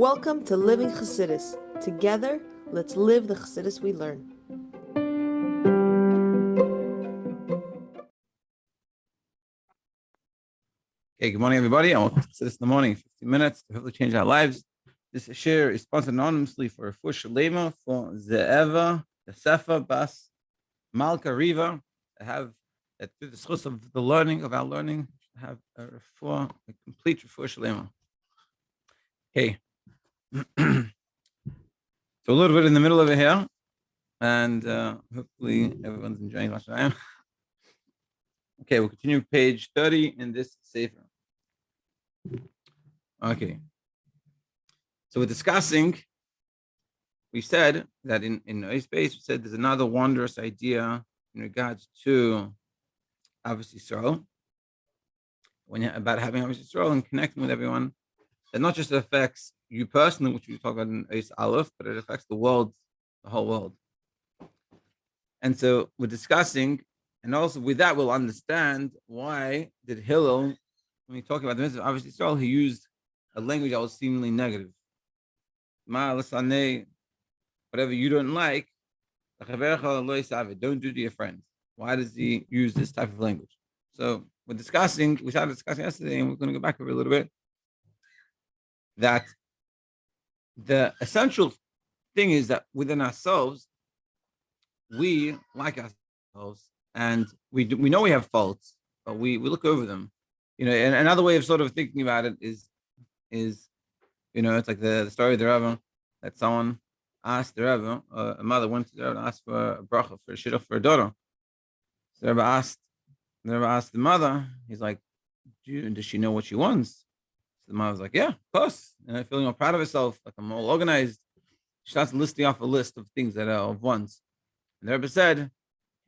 Welcome to Living Chassidus. Together, let's live the Chassidus we learn. Okay, good morning, everybody. I want to Chassidus in the morning, 15 minutes to hopefully change our lives. This share is sponsored anonymously for Refuah Shleima for Ze'eva, Yosefa, Bas, Malka, Riva. I have that through the source of the learning of our learning, have a Refuah, a complete Refuah Shleima. Okay. So a little bit in the middle over here, and hopefully everyone's enjoying what I am. Okay, we'll continue page 30 in this sefer. Okay. So we're discussing, we said that in space, we said there's another wondrous idea in regards to obviously Yisrael, about having obviously Yisrael and connecting with everyone, that not just affects you personally, which we talk about in Eis Aleph, but it affects the world, the whole world. And so we're discussing, and also with that, we'll understand why did Hillel, when he talking about the mitzvah of obviously Yisrael, he used a language that was seemingly negative. Whatever you don't like, don't do to your friends. Why does he use this type of language? So we started discussing yesterday, and we're going to go back over a little bit, that the essential thing is that within ourselves, we like ourselves, and we know we have faults, but we look over them. And another way of sort of thinking about it is it's like the story of the Riva, that someone asked the Riva, a mother went to the Riva and asked for a bracha, for a shidduch for a daughter. So the Riva asked the mother, he's like, does she know what she wants? So the mother was like, yeah, of course. And feeling all proud of herself, like I'm all organized. She starts listing off a list of things that are of wants. And the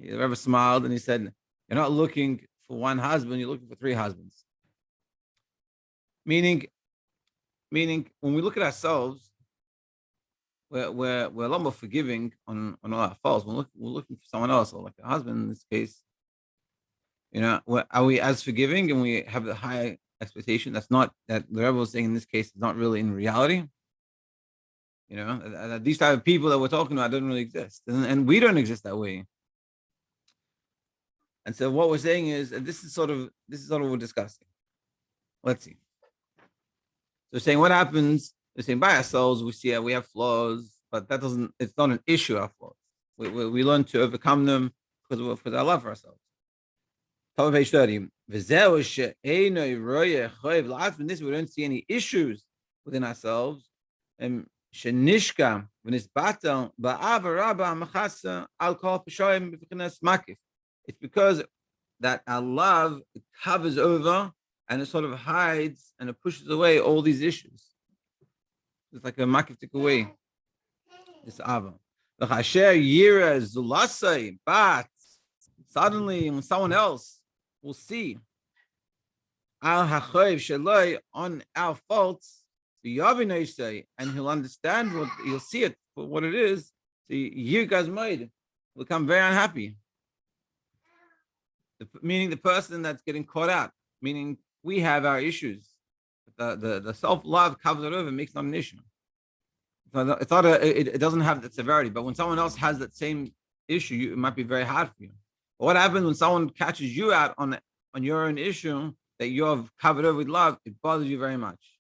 Riva smiled and he said, you're not looking for one husband, you're looking for three husbands. Meaning, when we look at ourselves, we're a lot more forgiving on all our faults. We're looking for someone else, or like a husband in this case. Are we as forgiving, and we have the high expectation? That's not that the Rebbe was saying in this case is not really in reality. These type of people that we're talking about don't really exist, and we don't exist that way. And so what we're saying is, and this is sort of what we're discussing. Let's see. So saying what happens, we're saying by ourselves, we see we have flaws, but it's not an issue of flaws. We learn to overcome them because of our love for ourselves. Top of page 30. This we don't see any issues within ourselves. It's because that our love covers over and it sort of hides and it pushes away all these issues. It's like a makif took away this ava. But suddenly, when someone else will see on our faults, and he'll understand he'll see it for what it is. So you guys will become very unhappy. Meaning the person that's getting caught out, meaning we have our issues. The self-love covers it over, makes not an issue. It doesn't have that severity, but when someone else has that same issue, it might be very hard for you. But what happens when someone catches you out on your own issue that you have covered over with love? It bothers you very much.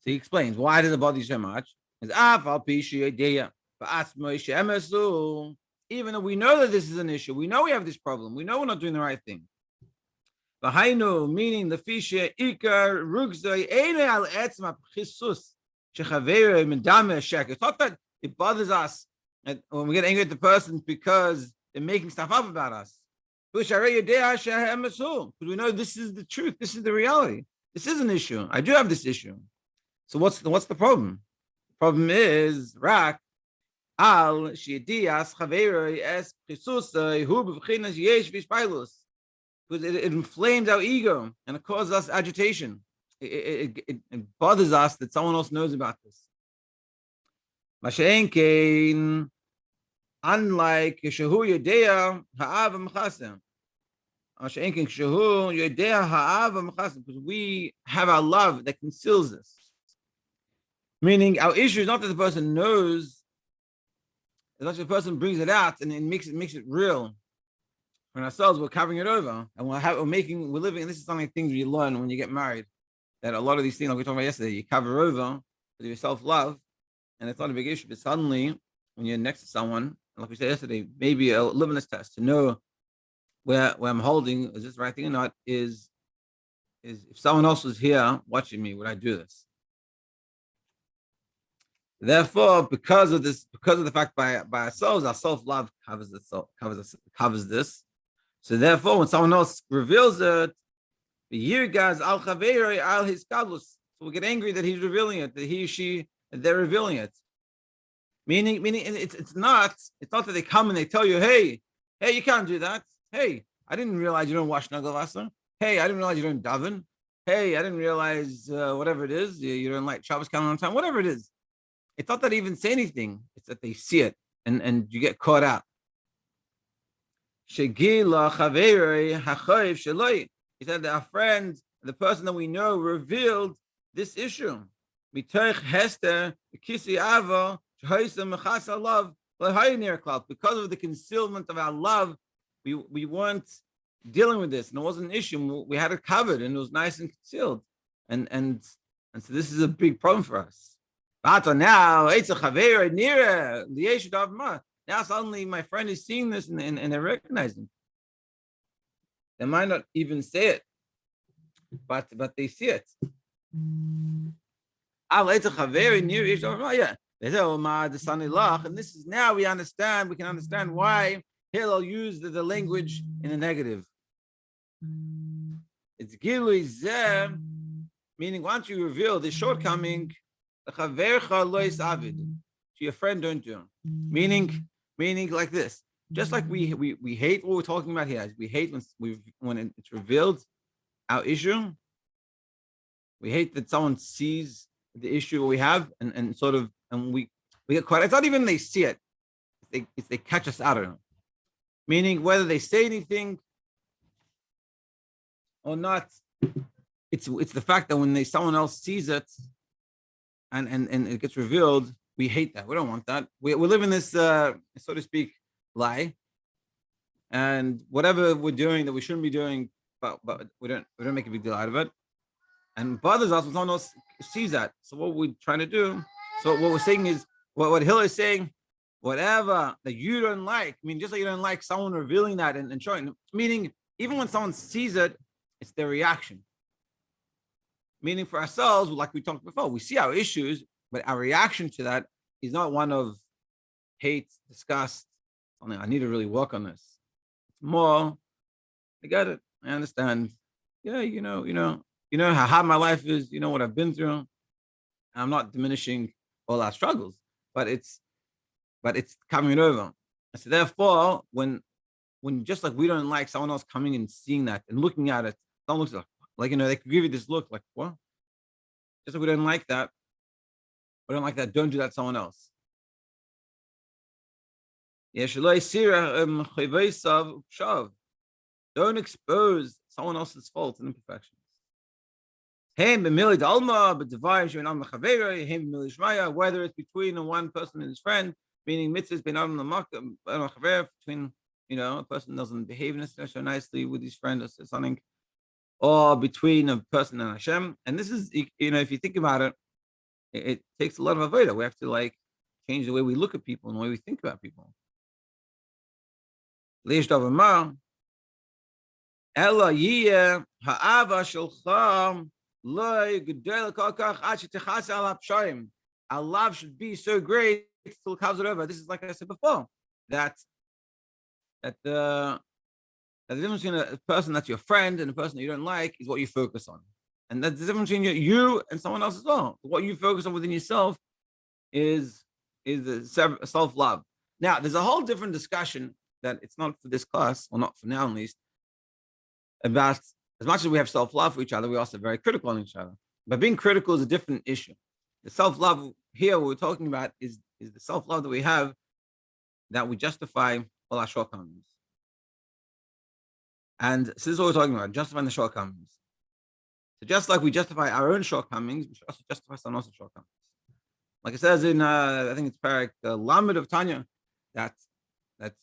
So he explains, why does it bother you so much? Even though we know that this is an issue, we know we have this problem, we know we're not doing the right thing. Meaning the fishe ikar rugzoi al etzma chisus shechaveru medame shek. It's not that it bothers us when we get angry at the person because they're making stuff up about us. Because we know this is the truth, this is the reality. This is an issue. I do have this issue. So what's the problem? The problem is rak al shidias chaveru es chisus hu b'chinas yesh v'ishpailus. Because it inflames our ego and it causes us agitation. It bothers us that someone else knows about this. Unlike Shehu Yedea Ha'ava Mechasem. Because we have our love that conceals this. Meaning our issue is not that the person knows, it's not that the person brings it out and it makes it real. For ourselves, we're covering it over, and we're living. And this is something things you learn when you get married. That a lot of these things, like we talked about yesterday, you cover over with your self-love, and it's not a big issue. But suddenly, when you're next to someone, like we said yesterday, maybe a litmus test to know where I'm holding, is this the right thing or not, is if someone else was here watching me, would I do this? Therefore, because of the fact by ourselves, our self-love covers this. So therefore, when someone else reveals it, the year guys al chaveri al his kadlus. So we get angry that he's revealing it, that he, she, they're revealing it. Meaning, it's not that they come and they tell you, hey, you can't do that. Hey, I didn't realize you don't wash nagalasa. Hey, I didn't realize you don't daven. Hey, I didn't realize whatever it is, you don't like Shabbos count on time, whatever it is. It's not that they even say anything. It's that they see it and you get caught out. He said that our friend, the person that we know, revealed this issue. Because of the concealment of our love, we weren't dealing with this, and it wasn't an issue. We had it covered, and it was nice and concealed. And so this is a big problem for us. But now, now suddenly my friend is seeing this and they're recognizing. They might not even say it, but they see it. And this is now we can understand why Hillel used the language in a negative. It's gilui zeh, meaning once you reveal the shortcoming, to your friend, don't do. Meaning like this. Just like we hate what we're talking about here. We hate when it's revealed our issue. We hate that someone sees the issue we have and sort of we get caught. It's not even they see it. It's they catch us out of it. Meaning whether they say anything or not, it's the fact that when someone else sees it and it gets revealed, we hate that. We don't want that. We live in this, so to speak, lie. And whatever we're doing that we shouldn't be doing, but we don't make a big deal out of it. And bothers us when someone else sees that. So what we're trying to do, so what we're saying is, what Hillel is saying, whatever that you don't like, I mean, just like you don't like someone revealing that and showing, meaning even when someone sees it, it's their reaction. Meaning for ourselves, like we talked before, we see our issues, but our reaction to that is not one of hate, disgust, something I need to really work on this. It's more, I get it, I understand. Yeah, you know how hard my life is, you know what I've been through. And I'm not diminishing all our struggles, but it's coming over. And so therefore, when just like we don't like someone else coming and seeing that and looking at it, someone looks like they could give you this look like, what? Just like we don't like that. We don't like that. Don't do that to someone else. Don't expose someone else's faults and imperfections. Whether it's between one person and his friend, meaning mitzvahs between a person doesn't behave necessarily so nicely with his friend or something, or between a person and Hashem. And this is, if you think about it, it takes a lot of avodah. We have to change the way we look at people and the way we think about people. Our love should be so great till it covers it over. This is like I said before, that the difference between a person that's your friend and a person that you don't like is what you focus on. And that's the difference between you and someone else as well. What you focus on within yourself is the self-love. Now, there's a whole different discussion that it's not for this class, or not for now at least, about as much as we have self-love for each other, we're also very critical on each other. But being critical is a different issue. The self-love here, what we're talking about is the self-love that we have, that we justify all our shortcomings. And so this is what we're talking about, justifying the shortcomings. So just like we justify our own shortcomings, we should also justify someone else's shortcomings. Like it says in, I think it's Parak Lamed of Tanya, that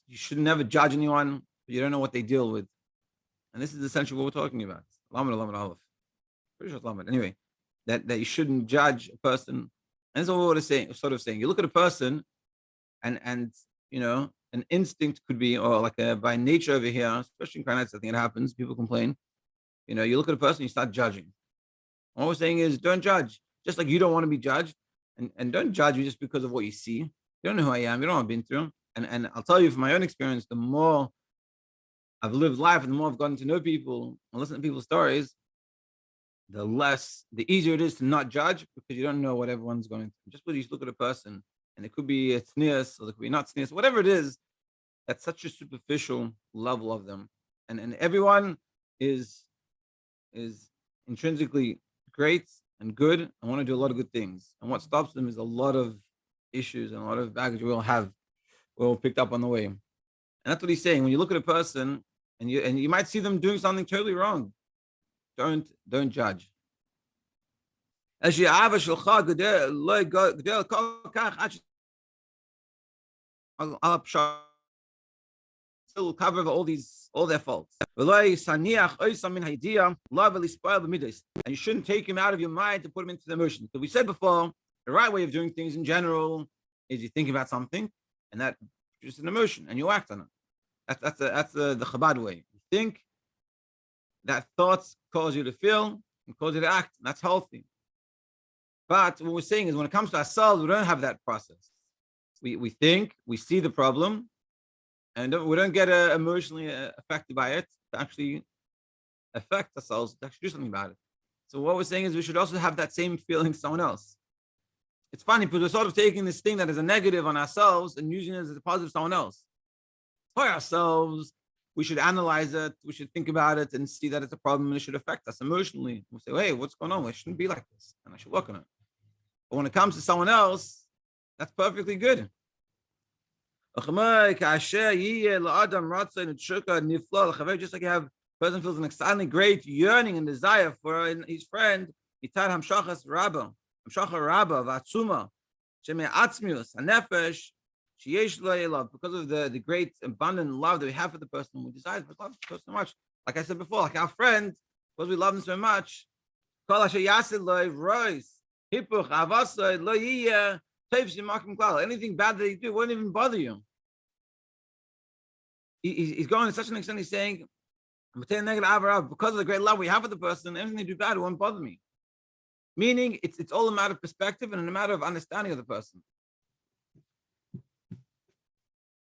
you should never judge anyone, but you don't know what they deal with. And this is essentially what we're talking about. Lamed, Lamed, Aleph. Pretty sure it's Lamed. Anyway, that you shouldn't judge a person. And that's what we're sort of saying. You look at a person, and an instinct could be, or like by nature over here, especially in Karnats, I think it happens. People complain. You look at a person, you start judging. What we're saying is, don't judge. Just like you don't want to be judged, and don't judge me just because of what you see. You don't know who I am. You don't know what I've been through. And I'll tell you from my own experience, the more I've lived life and the more I've gotten to know people and listen to people's stories, the easier it is to not judge, because you don't know what everyone's going through. Just because you look at a person, and it could be a tznius, or it could be not tznius, whatever it is, that's such a superficial level of them. And everyone is intrinsically great and good and want to do a lot of good things. And what stops them is a lot of issues and a lot of baggage we all picked up on the way. And that's what he's saying. When you look at a person and you might see them doing something totally wrong, don't judge. Still cover all their faults. And you shouldn't take him out of your mind to put him into the emotion. Because we said before, the right way of doing things in general is you think about something, and that produces an emotion, and you act on it. That's the Chabad way. You think, that thoughts cause you to feel and cause you to act. And that's healthy. But what we're saying is, when it comes to ourselves, we don't have that process. We think, we see the problem, and we don't get emotionally affected by it to actually affect ourselves, to actually do something about it. So what we're saying is, we should also have that same feeling someone else. It's funny because we're sort of taking this thing that is a negative on ourselves and using it as a positive someone else. For ourselves, we should analyze it, we should think about it and see that it's a problem and it should affect us emotionally. We'll say, hey, what's going on? It shouldn't be like this, and I should work on it. But when it comes to someone else, that's perfectly good. Just like you have a person feels an exciting, great yearning and desire for his friend, because of the great abundant love that we have for the person, we desire to love the person so much. Like I said before, like our friend, because we love him so much, anything bad that he do won't even bother you. He's going to such an extent, he's saying, because of the great love we have for the person, anything they do bad, it won't bother me. Meaning, it's all a matter of perspective and a matter of understanding of the person.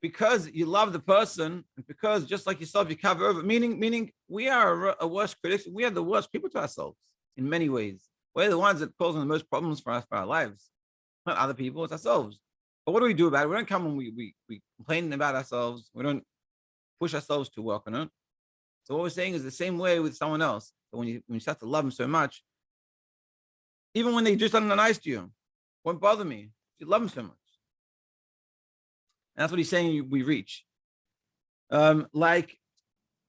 Because you love the person, and because just like yourself, you cover over, meaning we are a worse critics, we are the worst people to ourselves in many ways. We're the ones that causing the most problems for us, for our lives. Not other people, it's ourselves. But what do we do about it? We don't come and we complain about ourselves. We don't push ourselves to work on it. So what we're saying is the same way with someone else. So when you start to love them so much, even when they do something nice to you, it won't bother me. You love them so much. And that's what he's saying we reach. Like,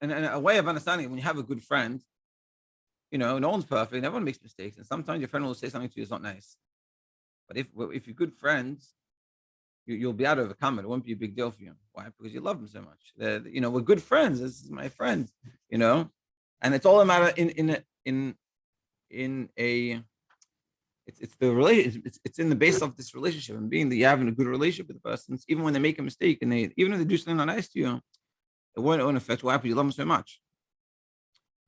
and a way of understanding it, when you have a good friend, no one's perfect, and everyone makes mistakes. And sometimes your friend will say something to you that's not nice. But if you're good friends, you'll be able to overcome it. It won't be a big deal for you. Why? Because you love them so much. We're good friends. This is my friend. And it's all a matter it's the relation. It's in the base of this relationship, and being that you're having a good relationship with the person, even when they make a mistake and even if they do something not nice to you, it won't affect why, because you love them so much.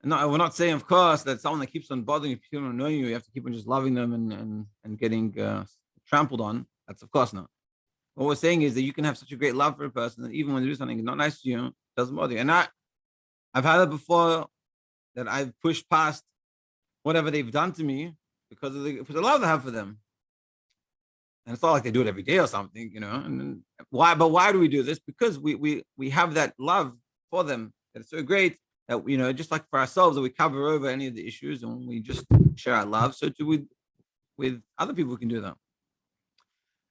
And we're not saying, of course, that someone that keeps on bothering you, people don't know you have to keep on just loving them and getting trampled on. That's of course not. What we're saying is that you can have such a great love for a person that even when they do something not nice to you, it doesn't bother you. And I've had it before, that I've pushed past whatever they've done to me because of the love I have for them. And it's not like they do it every day or something, And why? But why do we do this? Because we have that love for them that it's so great that just like for ourselves, that we cover over any of the issues and we just share our love. So too with other people, we can do that.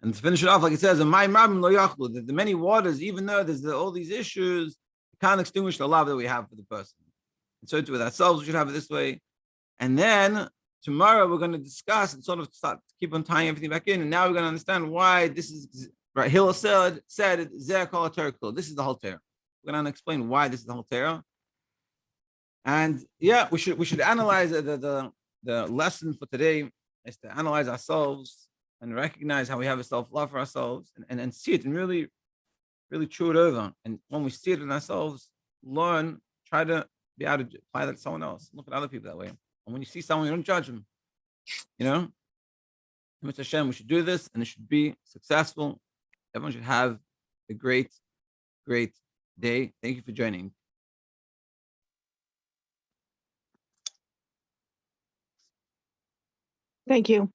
And to finish it off, like it says, that the many waters, even though there's all these issues, can't extinguish the love that we have for the person. And so too with ourselves, we should have it this way. And then tomorrow we're going to discuss and sort of start keep on tying everything back in. And now we're going to understand why this is right. Hillel said Zeh Kol HaTorah. This is the whole Torah. We're going to explain why this is the whole Torah. And yeah, we should analyze the lesson for today is to analyze ourselves and recognize how we have a self-love for ourselves and see it and really chew it over. And when we see it in ourselves, learn, try to be able to apply that to someone else. Look at other people that way. And when you see someone, you don't judge them. Mr. Hashem, we should do this and it should be successful. Everyone should have a great day. Thank you for joining. Thank you.